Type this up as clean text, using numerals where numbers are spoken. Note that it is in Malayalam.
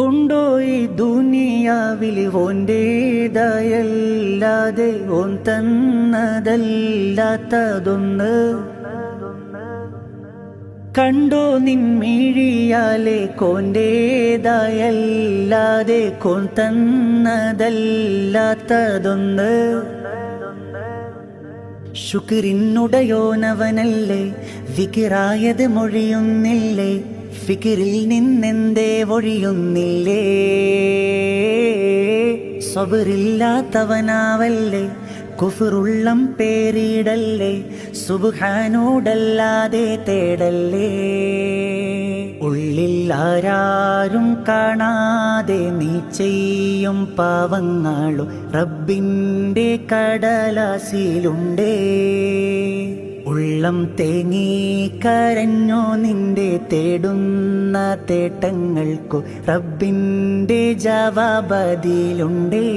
ഉണ്ടോ ഈ ദുനിയാവിൽ ഓൻ്റേതായല്ലാതെ ഓൻ തന്നതല്ലാത്തതൊന്ന്? കണ്ടോ നിൻമിഴിയാലെ കോൻ്റേതായല്ലാതെ കോൻ തന്നതല്ലാത്തതൊന്ന്? ശുക്രിനുടയോനവനല്ലേ, വികിറായത് മൊഴിയുന്നില്ലേ, ഫിക്കിറിൽ നിന്നെന്തേ ഒഴിയുന്നില്ലേ? സബറില്ലാത്തവനാവല്ലേ, കുഫറുള്ളം പേരിടല്ലേ, സുബ്ഹാനോടല്ലാതെ തേടല്ലേ. ഉള്ളിൽ ആരാരും കാണാതെ നീ ചെയ്യും പാവങ്ങളും റബ്ബിൻ്റെ കടലാസിലുണ്ടേ. ഉള്ളം തേങ്ങി കരഞ്ഞോ നിന്റെ തേടുന്ന തേട്ടങ്ങൾക്കു റബ്ബിൻ്റെ ജവാബതിലുണ്ടേ.